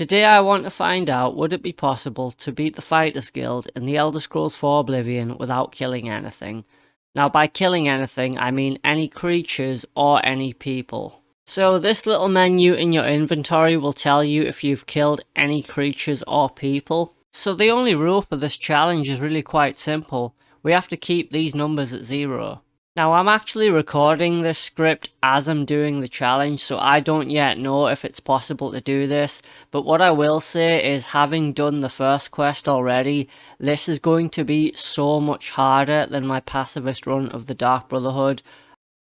Today I want to find out, would it be possible to beat the Fighters Guild in the Elder Scrolls 4 Oblivion without killing anything? Now by killing anything, I mean any creatures or any people. So this little menu in your inventory will tell you if you've killed any creatures or people. So the only rule for this challenge is really quite simple. We have to keep these numbers at 0. Now I'm actually recording this script as I'm doing the challenge, so I don't yet know if it's possible to do this, but what I will say is, having done the first quest already, this is going to be so much harder than my passivist run of the Dark Brotherhood.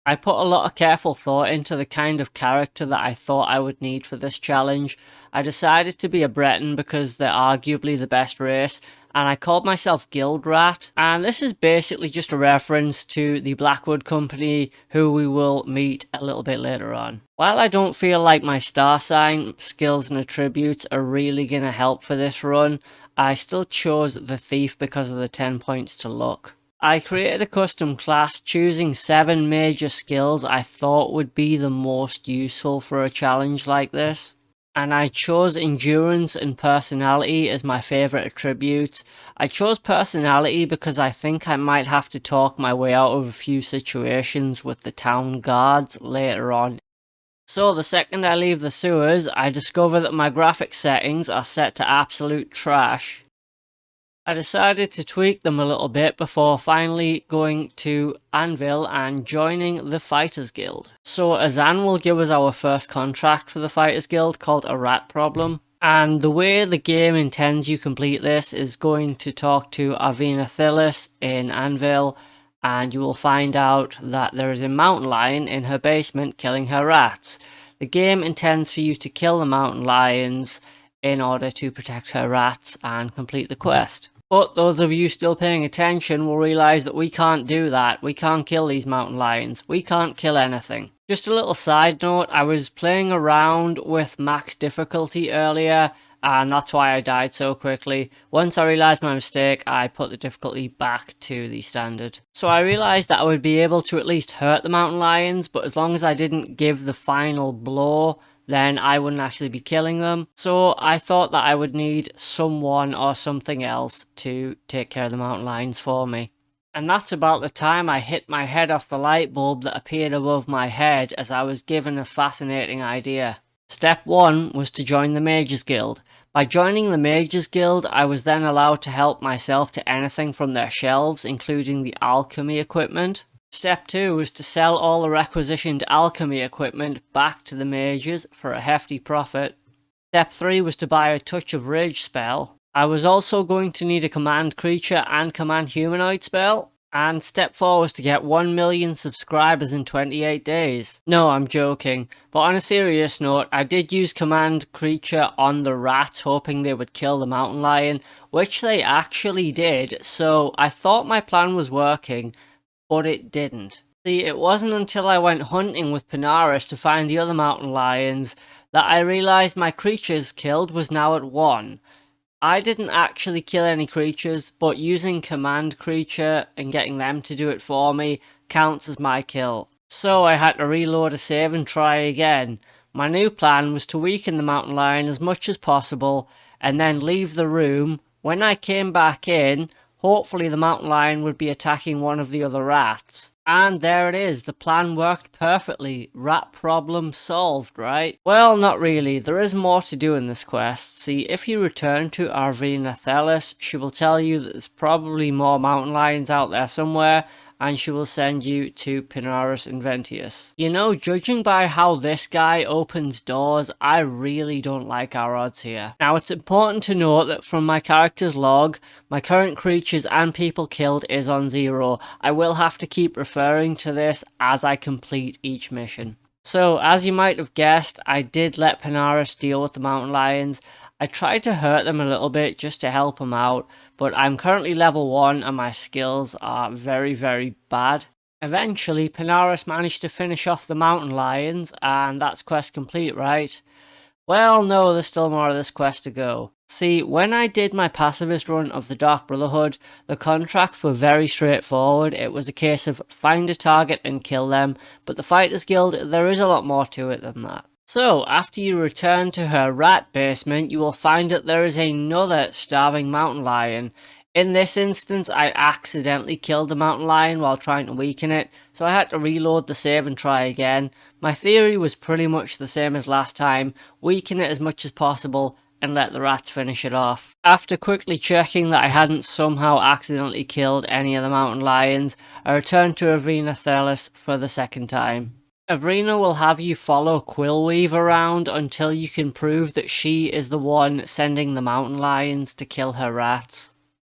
I put a lot of careful thought into the kind of character that I thought I would need for this challenge. I decided to be a Breton because they're arguably the best race, and I called myself Guild Rat, and this is basically just a reference to the Blackwood Company, who we will meet a little bit later on. While I don't feel like my star sign, skills and attributes are really going to help for this run, I still chose the Thief because of the 10 points to luck. I created a custom class choosing 7 major skills I thought would be the most useful for a challenge like this. And I chose endurance and personality as my favourite attributes. I chose personality because I think I might have to talk my way out of a few situations with the town guards later on. So the second I leave the sewers, I discover that my graphic settings are set to absolute trash. I decided to tweak them a little bit before finally going to Anvil and joining the Fighters Guild. So Azan will give us our first contract for the Fighters Guild called a rat problem. And the way the game intends you complete this is going to talk to Arvina Thilis in Anvil, and you will find out that there is a mountain lion in her basement killing her rats. The game intends for you to kill the mountain lions in order to protect her rats and complete the quest. But those of you still paying attention will realise that we can't do that. We can't kill these mountain lions. We can't kill anything. Just a little side note, I was playing around with max difficulty earlier, and that's why I died so quickly. Once I realised my mistake, I put the difficulty back to the standard. So I realised that I would be able to at least hurt the mountain lions, but as long as I didn't give the final blow, then I wouldn't actually be killing them. So I thought that I would need someone or something else to take care of the mountain lions for me. And that's about the time I hit my head off the light bulb that appeared above my head as I was given a fascinating idea. Step 1 was to join the Mages Guild. By joining the Mages Guild, I was then allowed to help myself to anything from their shelves, including the alchemy equipment. Step 2 was to sell all the requisitioned alchemy equipment back to the mages for a hefty profit. Step 3 was to buy a Touch of Rage spell. I was also going to need a command creature and command humanoid spell. And step 4 was to get 1 million subscribers in 28 days. No, I'm joking. But on a serious note, I did use command creature on the rats, hoping they would kill the mountain lion, which they actually did, so I thought my plan was working. But it didn't. See, it wasn't until I went hunting with Panaris to find the other mountain lions that I realised my creatures killed was now at 1. I didn't actually kill any creatures, but using command creature and getting them to do it for me counts as my kill. So I had to reload a save and try again. My new plan was to weaken the mountain lion as much as possible and then leave the room. When I came back in, hopefully the mountain lion would be attacking one of the other rats. And there it is, the plan worked perfectly. Rat problem solved, right? Well, not really. There is more to do in this quest. See, if you return to Arvina Thilis, she will tell you that there's probably more mountain lions out there somewhere, and she will send you to Pinaris Inventius. You know, judging by how this guy opens doors, I really don't like our odds here. Now, it's important to note that from my character's log, my current creatures and people killed is on 0. I will have to keep referring to this as I complete each mission. So, as you might have guessed, I did let Panaris deal with the mountain lions. I tried to hurt them a little bit just to help them out, but I'm currently level 1 and my skills are very, very bad. Eventually, Panaris managed to finish off the mountain lions, and that's quest complete, right? Well, no, there's still more of this quest to go. See, when I did my passivist run of the Dark Brotherhood, the contracts were very straightforward. It was a case of find a target and kill them, but the Fighters Guild, there is a lot more to it than that. So, after you return to her rat basement, you will find that there is another starving mountain lion. In this instance, I accidentally killed the mountain lion while trying to weaken it, so I had to reload the save and try again. My theory was pretty much the same as last time: weaken it as much as possible and let the rats finish it off. After quickly checking that I hadn't somehow accidentally killed any of the mountain lions, I returned to Avena Therlis for the second time. Avrina will have you follow Quillweave around until you can prove that she is the one sending the mountain lions to kill her rats.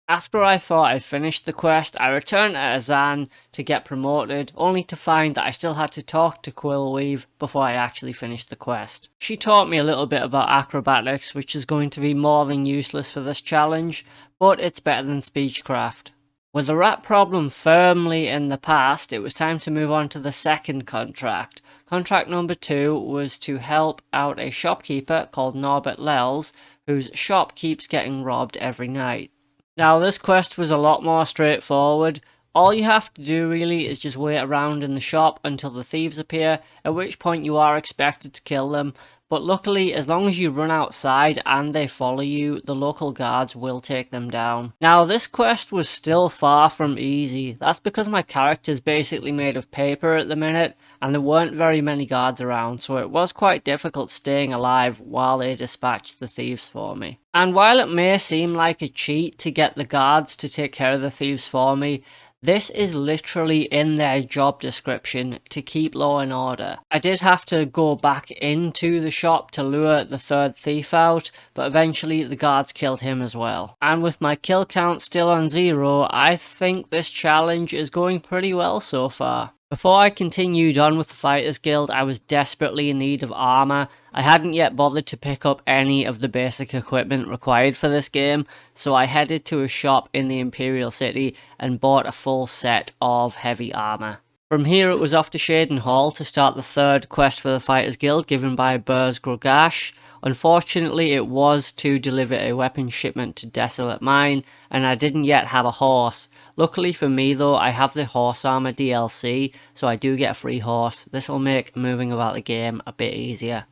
After I thought I'd finished the quest, I returned to Azan to get promoted, only to find that I still had to talk to Quillweave before I actually finished the quest. She taught me a little bit about acrobatics, which is going to be more than useless for this challenge, but it's better than speechcraft. With the rat problem firmly in the past, it was time to move on to the second contract. Contract number 2 was to help out a shopkeeper called Norbert Lels, whose shop keeps getting robbed every night. Now, this quest was a lot more straightforward. All you have to do really is just wait around in the shop until the thieves appear, at which point you are expected to kill them. But luckily, as long as you run outside and they follow you, the local guards will take them down. Now, this quest was still far from easy. That's because my character's basically made of paper at the minute, and there weren't very many guards around, so it was quite difficult staying alive while they dispatched the thieves for me. And while it may seem like a cheat to get the guards to take care of the thieves for me, this is literally in their job description to keep law and order. I did have to go back into the shop to lure the third thief out, but eventually the guards killed him as well. And with my kill count still on 0, I think this challenge is going pretty well so far. Before I continued on with the Fighters Guild, I was desperately in need of armor. I hadn't yet bothered to pick up any of the basic equipment required for this game, so I headed to a shop in the Imperial City and bought a full set of heavy armor. From here it was off to Shaden Hall to start the third quest for the Fighters Guild given by Burz Grogash. Unfortunately, it was to deliver a weapon shipment to Desolate Mine, and I didn't yet have a horse. Luckily for me though, I have the horse armor DLC, so I do get a free horse. This will make moving about the game a bit easier.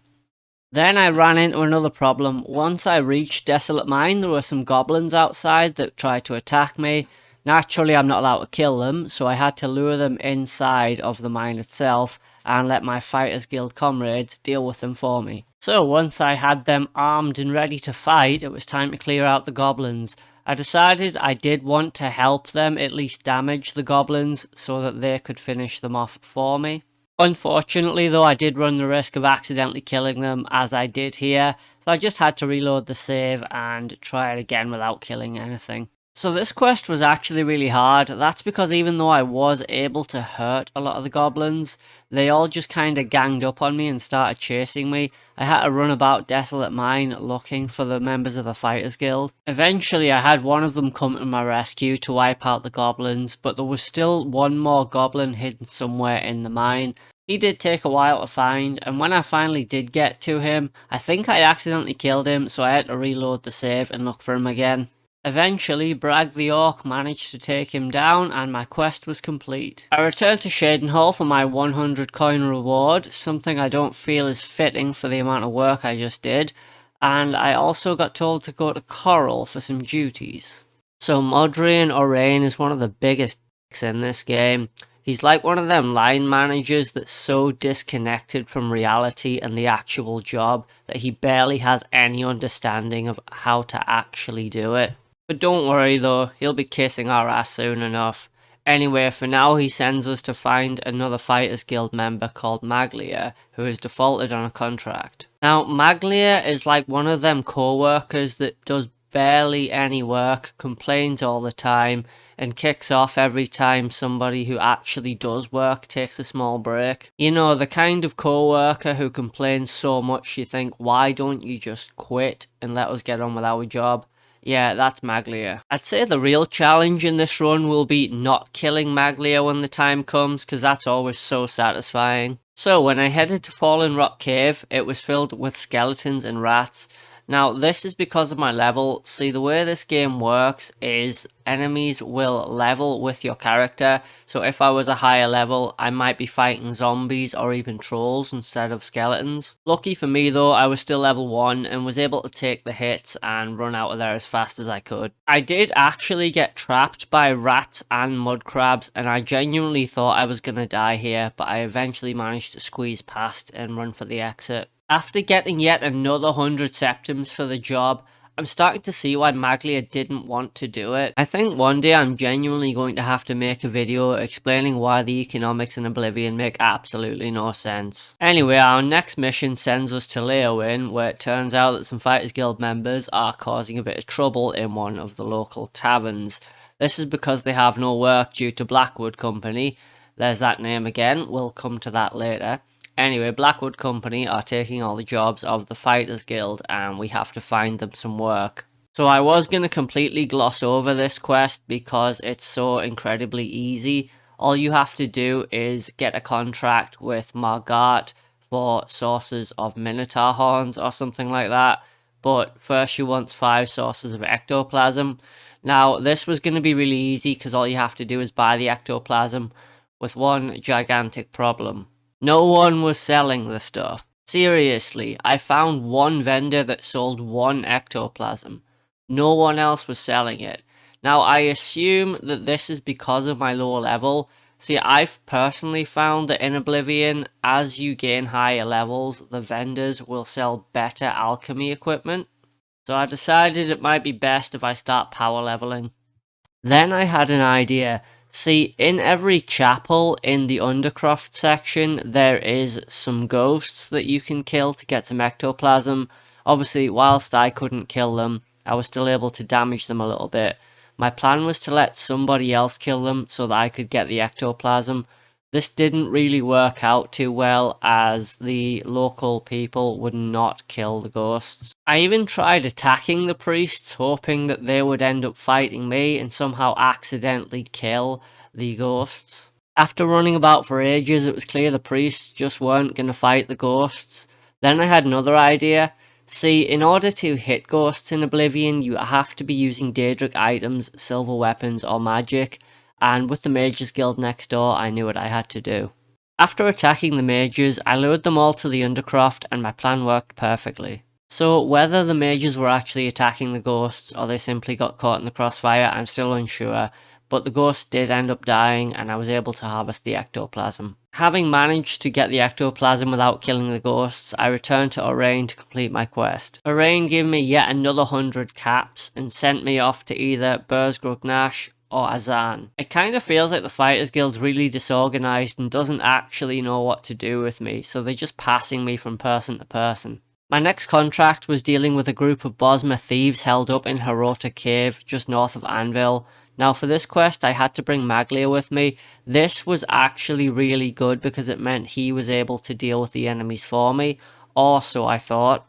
Then I ran into another problem. Once I reached Desolate Mine, there were some goblins outside that tried to attack me. Naturally, I'm not allowed to kill them, so I had to lure them inside of the mine itself and let my Fighters Guild comrades deal with them for me. So once I had them armed and ready to fight, it was time to clear out the goblins. I decided I did want to help them at least damage the goblins so that they could finish them off for me. Unfortunately though, I did run the risk of accidentally killing them as I did here, so I just had to reload the save and try it again without killing anything. So this quest was actually really hard. That's because even though I was able to hurt a lot of the goblins, they all just kind of ganged up on me and started chasing me. I had to run about Desolate Mine looking for the members of the Fighters Guild. Eventually I had one of them come to my rescue to wipe out the goblins, but there was still one more goblin hidden somewhere in the mine. He did take a while to find, and when I finally did get to him, I think I accidentally killed him, so I had to reload the save and look for him again. Eventually, Bragg the Orc managed to take him down and my quest was complete. I returned to Shaden Hall for my 100 coin reward, something I don't feel is fitting for the amount of work I just did, and I also got told to go to Coral for some duties. So Modrian Orain is one of the biggest dicks in this game. He's like one of them line managers that's so disconnected from reality and the actual job that he barely has any understanding of how to actually do it. But don't worry though, he'll be kissing our ass soon enough. Anyway, for now he sends us to find another Fighters Guild member called Maglia, who has defaulted on a contract. Now, Maglia is like one of them co-workers that does barely any work, complains all the time, and kicks off every time somebody who actually does work takes a small break. You know, the kind of co-worker who complains so much you think, why don't you just quit and let us get on with our job? Yeah, that's Maglia. I'd say the real challenge in this run will be not killing Maglia when the time comes, because that's always so satisfying. So when I headed to Fallen Rock Cave, it was filled with skeletons and rats. Now, this is because of my level. See, the way this game works is enemies will level with your character. So if I was a higher level, I might be fighting zombies or even trolls instead of skeletons. Lucky for me though, I was still level 1 and was able to take the hits and run out of there as fast as I could. I did actually get trapped by rats and mud crabs, and I genuinely thought I was gonna die here, but I eventually managed to squeeze past and run for the exit. After getting yet another 100 septims for the job, I'm starting to see why Maglia didn't want to do it. I think one day I'm genuinely going to have to make a video explaining why the economics in Oblivion make absolutely no sense. Anyway, our next mission sends us to Leowin, where it turns out that some Fighters Guild members are causing a bit of trouble in one of the local taverns. This is because they have no work due to Blackwood Company. There's that name again, we'll come to that later. Anyway, Blackwood Company are taking all the jobs of the Fighters Guild and we have to find them some work. So I was going to completely gloss over this quest because it's so incredibly easy. All you have to do is get a contract with Margart for sources of Minotaur horns or something like that. But first she wants 5 sources of ectoplasm. Now this was going to be really easy because all you have to do is buy the ectoplasm, with one gigantic problem. No one was selling the stuff. Seriously, I found one vendor that sold 1 ectoplasm. No one else was selling it. Now, I assume that this is because of my low level. See, I've personally found that in Oblivion, as you gain higher levels, the vendors will sell better alchemy equipment. So I decided it might be best if I start power leveling. Then I had an idea. See, in every chapel in the Undercroft section, there is some ghosts that you can kill to get some ectoplasm. Obviously, whilst I couldn't kill them, I was still able to damage them a little bit. My plan was to let somebody else kill them so that I could get the ectoplasm. This didn't really work out too well as the local people would not kill the ghosts. I even tried attacking the priests, hoping that they would end up fighting me and somehow accidentally kill the ghosts. After running about for ages, it was clear the priests just weren't going to fight the ghosts. Then I had another idea. See, in order to hit ghosts in Oblivion, you have to be using Daedric items, silver weapons, or magic. And with the Mages Guild next door, I knew what I had to do. After attacking the mages, I lured them all to the Undercroft and my plan worked perfectly. So whether the mages were actually attacking the ghosts or they simply got caught in the crossfire, I'm still unsure, but the ghosts did end up dying and I was able to harvest the ectoplasm. Having managed to get the ectoplasm without killing the ghosts, I returned to Orain to complete my quest. Orain gave me yet another 100 caps and sent me off to either Burzgrugnash or Azan. It kind of feels like the Fighters Guild's really disorganized and doesn't actually know what to do with me, so they're just passing me from person to person. My next contract was dealing with a group of Bosma thieves held up in Hirota Cave, just north of Anvil. Now for this quest I had to bring Maglia with me. This was actually really good because it meant he was able to deal with the enemies for me, or so I thought.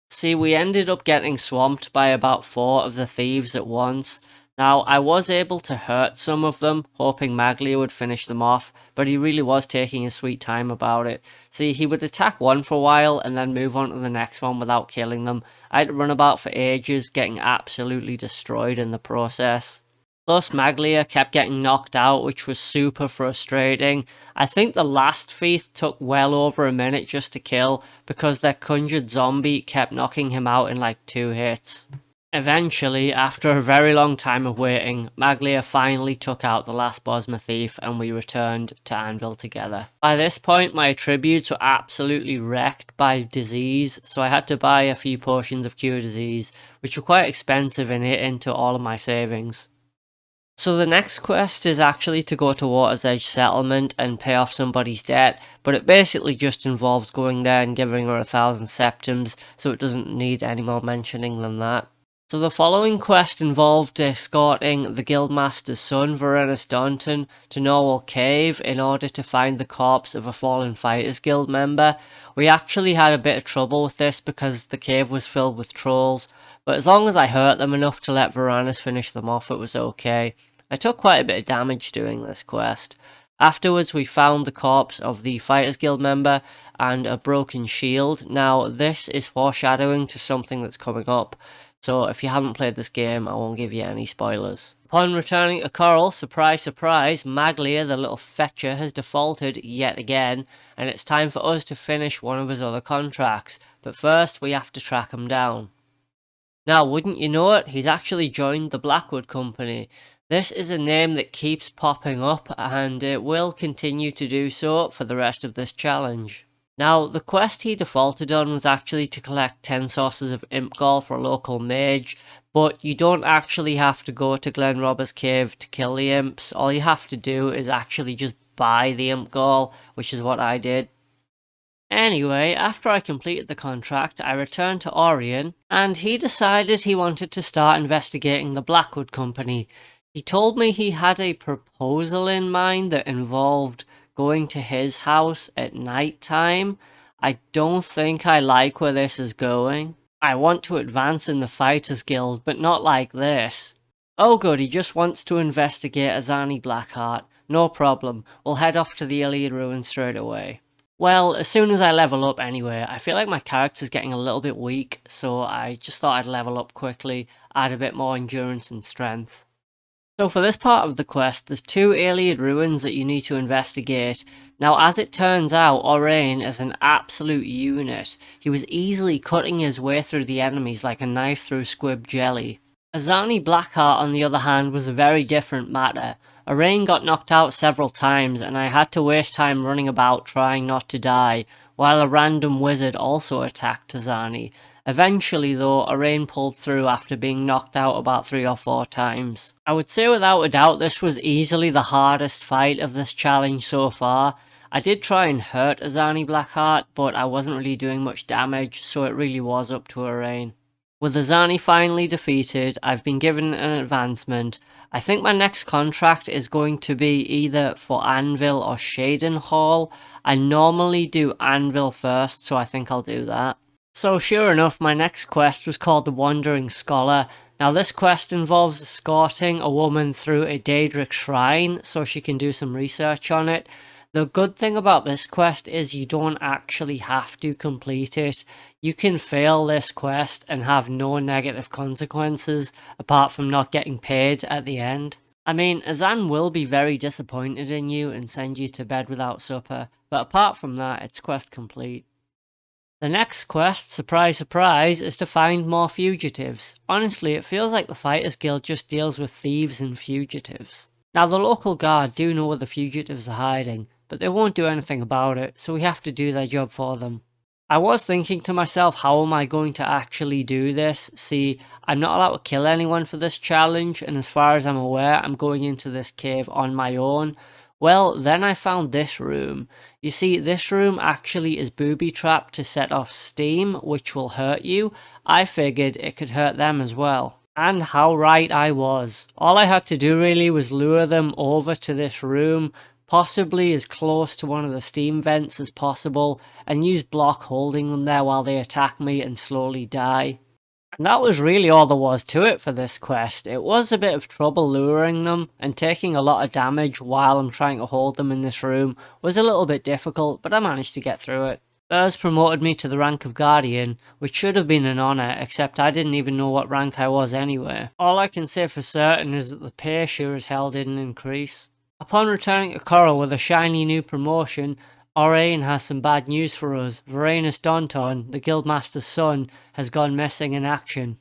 See, we ended up getting swamped by about 4 of the thieves at once. Now, I was able to hurt some of them, hoping Maglia would finish them off, but he really was taking his sweet time about it. See, he would attack one for a while and then move on to the next one without killing them. I had to run about for ages, getting absolutely destroyed in the process. Plus, Maglia kept getting knocked out, which was super frustrating. I think the last thief took well over a minute just to kill, because their conjured zombie kept knocking him out in like 2 hits. Eventually, after a very long time of waiting, Maglia finally took out the last Bosma thief and we returned to Anvil together. By this point, my attributes were absolutely wrecked by disease, so I had to buy a few potions of cure disease, which were quite expensive and ate into all of my savings. So the next quest is actually to go to Water's Edge Settlement and pay off somebody's debt, but it basically just involves going there and giving her 1,000 septims, so it doesn't need any more mentioning than that. So the following quest involved escorting the Guildmaster's son, Varenus Daunton, to Norwell Cave in order to find the corpse of a fallen Fighters Guild member. We actually had a bit of trouble with this because the cave was filled with trolls, but as long as I hurt them enough to let Varanus finish them off, it was okay. I took quite a bit of damage doing this quest. Afterwards, we found the corpse of the Fighters Guild member, and a broken shield. Now, this is foreshadowing to something that's coming up, so if you haven't played this game, I won't give you any spoilers. Upon returning to Coral, surprise, surprise, Maglia, the little fetcher, has defaulted yet again, and it's time for us to finish one of his other contracts, but first we have to track him down. Now, wouldn't you know it, he's actually joined the Blackwood Company. This is a name that keeps popping up, and it will continue to do so for the rest of this challenge. Now, the quest he defaulted on was actually to collect 10 sources of imp gall for a local mage, but you don't actually have to go to Glen Robber's Cave to kill the imps. All you have to do is actually just buy the imp gall, which is what I did. Anyway, after I completed the contract, I returned to Orion, and he decided he wanted to start investigating the Blackwood Company. He told me he had a proposal in mind that involved going to his house at night time. I don't think I like where this is going. I want to advance in the Fighters Guild, but not like this. Oh good, he just wants to investigate Azani Blackheart. No problem, we'll head off to the Iliad Ruins straight away. Well, as soon as I level up anyway, I feel like my character's getting a little bit weak, so I just thought I'd level up quickly, add a bit more endurance and strength. So for this part of the quest, there's 2 Iliad Ruins that you need to investigate. Now, as it turns out, Orain is an absolute unit. He was easily cutting his way through the enemies like a knife through squib jelly. Azani Blackheart, on the other hand, was a very different matter. Orain got knocked out several times, and I had to waste time running about trying not to die, while a random wizard also attacked Azani. Eventually though, Orain pulled through after being knocked out about 3 or 4 times. I would say without a doubt this was easily the hardest fight of this challenge so far. I did try and hurt Azani Blackheart, but I wasn't really doing much damage, so it really was up to Orain. With Azani finally defeated, I've been given an advancement. I think my next contract is going to be either for Anvil or Shaden Hall. I normally do Anvil first, so I think I'll do that. So sure enough, my next quest was called the Wandering Scholar. Now this quest involves escorting a woman through a Daedric shrine so she can do some research on it. The good thing about this quest is you don't actually have to complete it. You can fail this quest and have no negative consequences apart from not getting paid at the end. I mean, Azan will be very disappointed in you and send you to bed without supper, but apart from that, it's quest complete. The next quest, surprise surprise, is to find more fugitives. Honestly, it feels like the Fighters Guild just deals with thieves and fugitives. Now the local guard do know where the fugitives are hiding, but they won't do anything about it, so we have to do their job for them. I was thinking to myself, how am I going to actually do this? See, I'm not allowed to kill anyone for this challenge, and as far as I'm aware, I'm going into this cave on my own. Well, then I found this room. You see, this room actually is booby-trapped to set off steam, which will hurt you. I figured it could hurt them as well. And how right I was. All I had to do really was lure them over to this room, possibly as close to one of the steam vents as possible, and use block holding them there while they attack me and slowly die. And that was really all there was to it for this quest. It was a bit of trouble luring them, and taking a lot of damage while I'm trying to hold them in this room was a little bit difficult, but I managed to get through it. Burs promoted me to the rank of Guardian, which should have been an honour, except I didn't even know what rank I was anyway. All I can say for certain is that the pay sure as hell didn't increase. Upon returning to Coral with a shiny new promotion, Orain has some bad news for us. Varanus Daunton, the Guildmaster's son, has gone missing in action.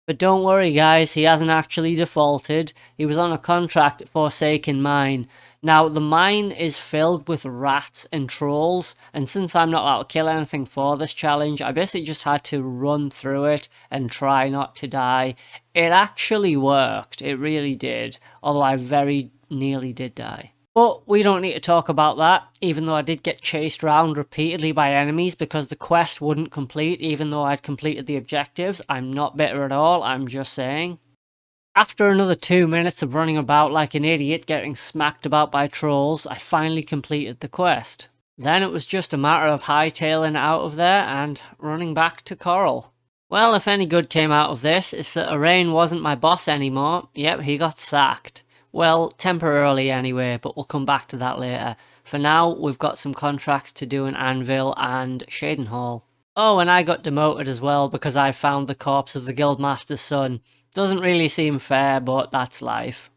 But don't worry guys, he hasn't actually defaulted. He was on a contract at Forsaken Mine. Now, the mine is filled with rats and trolls, and since I'm not allowed to kill anything for this challenge, I basically just had to run through it and try not to die. It actually worked, it really did, although I very nearly did die. But we don't need to talk about that, even though I did get chased around repeatedly by enemies because the quest wouldn't complete even though I'd completed the objectives. I'm not bitter at all, I'm just saying. After another 2 minutes of running about like an idiot getting smacked about by trolls, I finally completed the quest. Then it was just a matter of hightailing out of there and running back to Coral. Well, if any good came out of this, it's that Orain wasn't my boss anymore. Yep, he got sacked. Well, temporarily anyway, but we'll come back to that later. For now, we've got some contracts to do in Anvil and Shadenhall. Oh, and I got demoted as well because I found the corpse of the Guildmaster's son. Doesn't really seem fair, but that's life.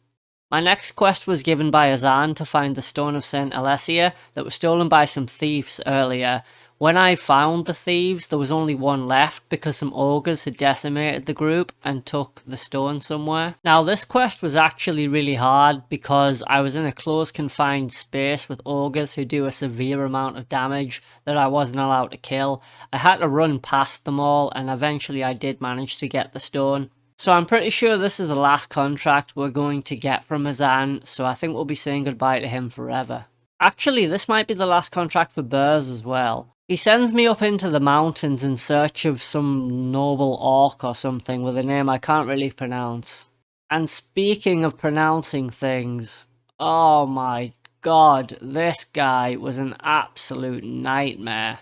My next quest was given by Azan to find the Stone of St. Alessia that was stolen by some thieves earlier. When I found the thieves, there was only one left because some ogres had decimated the group and took the stone somewhere. Now, this quest was actually really hard because I was in a closed confined space with ogres who do a severe amount of damage that I wasn't allowed to kill. I had to run past them all, and eventually I did manage to get the stone. So I'm pretty sure this is the last contract we're going to get from Azan, so I think we'll be saying goodbye to him forever. Actually, this might be the last contract for Burrs as well. He sends me up into the mountains in search of some noble orc or something with a name I can't really pronounce. And speaking of pronouncing things, oh my god, this guy was an absolute nightmare.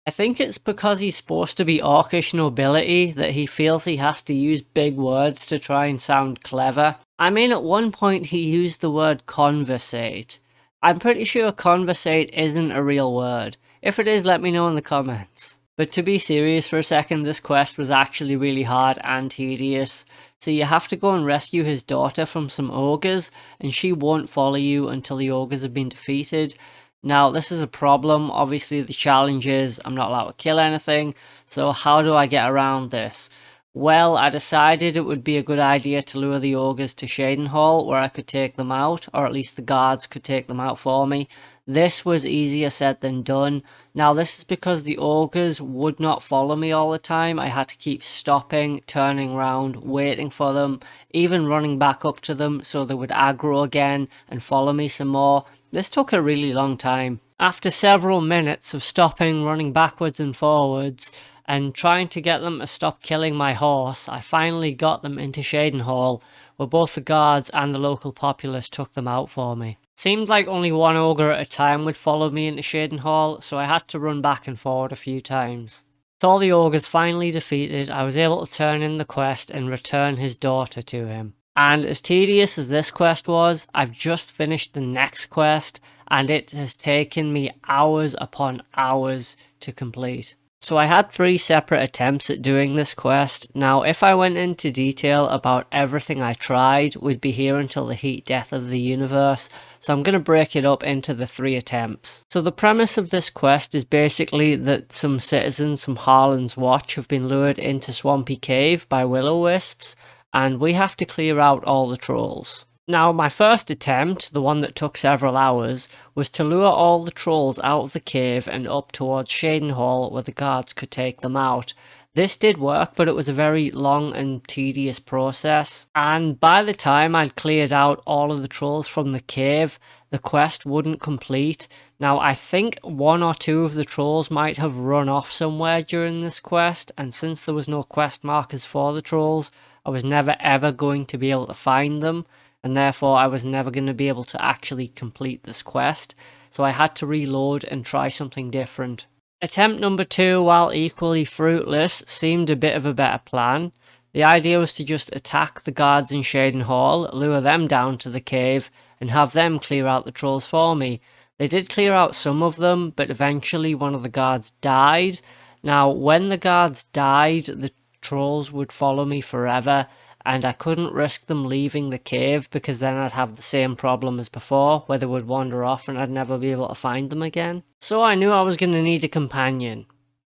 I think it's because he's supposed to be orcish nobility that he feels he has to use big words to try and sound clever. I mean, at one point he used the word conversate. I'm pretty sure conversate isn't a real word. If it is, let me know in the comments. But to be serious for a second, this quest was actually really hard and tedious. So you have to go and rescue his daughter from some ogres, and she won't follow you until the ogres have been defeated. Now, this is a problem. Obviously, the challenge is I'm not allowed to kill anything. So how do I get around this? Well, I decided it would be a good idea to lure the ogres to Shadenhall, where I could take them out, or at least the guards could take them out for me. This was easier said than done. Now, this is because the ogres would not follow me all the time. I had to keep stopping, turning around, waiting for them, even running back up to them so they would aggro again and follow me some more. This took a really long time. After several minutes of stopping, running backwards and forwards, and trying to get them to stop killing my horse, I finally got them into Shadenhall, where both the guards and the local populace took them out for me. It seemed like only one ogre at a time would follow me into Shadenhall, so I had to run back and forward a few times. With all the ogres finally defeated, I was able to turn in the quest and return his daughter to him. And as tedious as this quest was, I've just finished the next quest, and it has taken me hours upon hours to complete. So I had 3 separate attempts at doing this quest. Now, if I went into detail about everything I tried, we'd be here until the heat death of the universe. So I'm going to break it up into the 3 attempts. So the premise of this quest is basically that some citizens from Harlan's Watch have been lured into Swampy Cave by will-o-wisps, and we have to clear out all the trolls. Now, my first attempt, the one that took several hours, was to lure all the trolls out of the cave and up towards Shadenhall where the guards could take them out. This did work, but it was a very long and tedious process, and by the time I'd cleared out all of the trolls from the cave, the quest wouldn't complete. Now, I think 1 or 2 of the trolls might have run off somewhere during this quest, and since there was no quest markers for the trolls, I was never ever going to be able to find them, and therefore I was never going to be able to actually complete this quest, so I had to reload and try something different. Attempt number 2, while equally fruitless, seemed a bit of a better plan. The idea was to just attack the guards in Shadenhall, lure them down to the cave, and have them clear out the trolls for me. They did clear out some of them, but eventually one of the guards died. Now, when the guards died, the trolls would follow me forever, and I couldn't risk them leaving the cave because then I'd have the same problem as before, where they would wander off and I'd never be able to find them again. So I knew I was going to need a companion,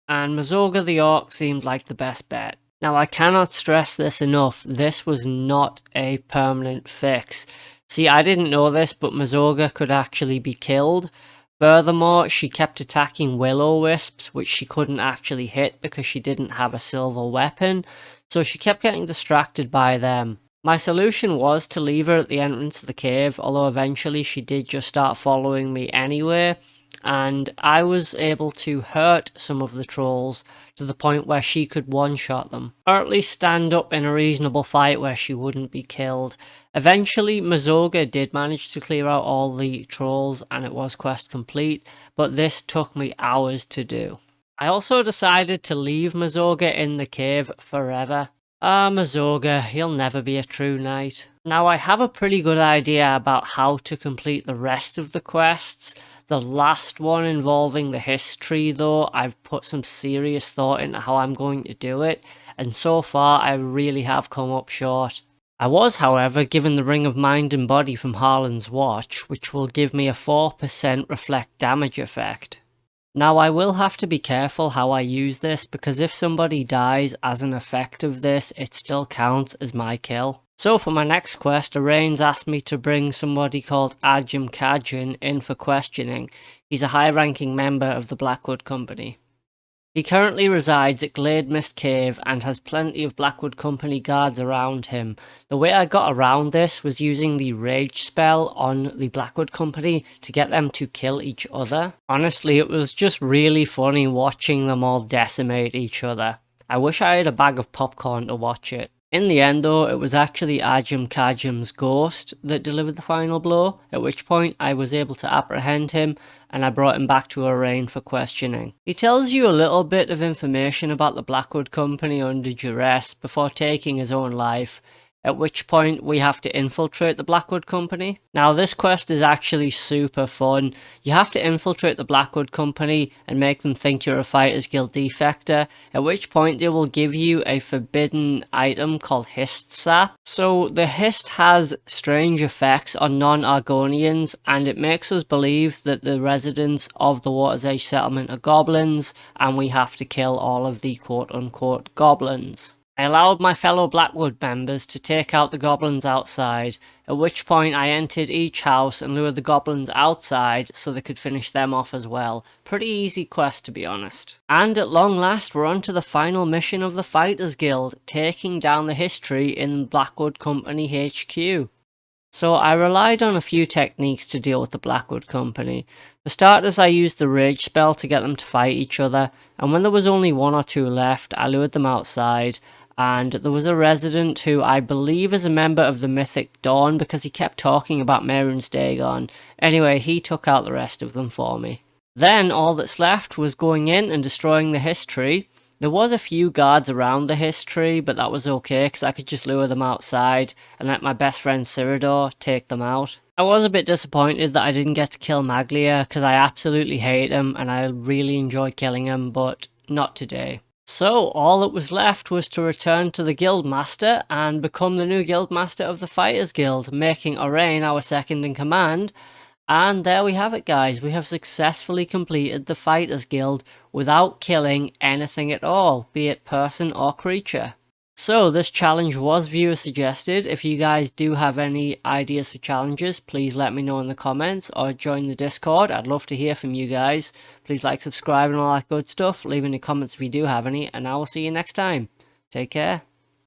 and Mazoga the Orc seemed like the best bet. Now, I cannot stress this enough, this was not a permanent fix. See, I didn't know this, but Mazoga could actually be killed. Furthermore, she kept attacking will-o-wisps, which she couldn't actually hit because she didn't have a silver weapon, so she kept getting distracted by them. My solution was to leave her at the entrance of the cave, although eventually she did just start following me anyway, and I was able to hurt some of the trolls to the point where she could one-shot them, or at least stand up in a reasonable fight where she wouldn't be killed. Eventually, Mazoga did manage to clear out all the trolls and it was quest complete, but this took me hours to do. I also decided to leave Mazoga in the cave forever. Mazoga, he'll never be a true knight. Now, I have a pretty good idea about how to complete the rest of the quests. The last one involving the history though, I've put some serious thought into how I'm going to do it, and so far I really have come up short. I was, however, given the Ring of Mind and Body from Harlan's Watch, which will give me a 4% reflect damage effect. Now I will have to be careful how I use this, because if somebody dies as an effect of this, it still counts as my kill. So for my next quest, Arain's asked me to bring somebody called Ajum Kajin in for questioning. He's a high-ranking member of the Blackwood Company. He currently resides at Glade Mist Cave and has plenty of Blackwood Company guards around him. The way I got around this was using the rage spell on the Blackwood Company to get them to kill each other. Honestly, it was just really funny watching them all decimate each other. I wish I had a bag of popcorn to watch it. In the end though, it was actually Ajum Kajum's ghost that delivered the final blow, at which point I was able to apprehend him and I brought him back to Arain for questioning. He tells you a little bit of information about the Blackwood Company under duress before taking his own life, at which point we have to infiltrate the Blackwood Company. Now this quest is actually super fun. You have to infiltrate the Blackwood Company and make them think you're a Fighters Guild defector, at which point they will give you a forbidden item called Hist Sap. So the Hist has strange effects on non-Argonians, and it makes us believe that the residents of the Water's Edge settlement are goblins, and we have to kill all of the quote-unquote goblins. I allowed my fellow Blackwood members to take out the goblins outside, at which point I entered each house and lured the goblins outside so they could finish them off as well. Pretty easy quest, to be honest. And at long last we're on to the final mission of the Fighters Guild, taking down the history in Blackwood Company HQ. So I relied on a few techniques to deal with the Blackwood Company. For starters, I used the rage spell to get them to fight each other, and when there was only one or two left, I lured them outside. And there was a resident who I believe is a member of the Mythic Dawn, because he kept talking about Mehrunes Dagon. Anyway, he took out the rest of them for me. Then all that's left was going in and destroying the history. There was a few guards around the history, but that was okay because I could just lure them outside and let my best friend Cyrodiil take them out. I was a bit disappointed that I didn't get to kill Maglia because I absolutely hate him and I really enjoy killing him, but not today. So all that was left was to return to the guild master and become the new guild master of the Fighters Guild, making Arain our second in command. And there we have it, guys. We have successfully completed the Fighters Guild without killing anything at all, be it person or creature. So this challenge was viewer suggested. If you guys do have any ideas for challenges, please let me know in the comments or join the Discord. I'd love to hear from you guys. Please like, subscribe and all that good stuff. Leave any comments if you do have any, and I will see you next time. Take care.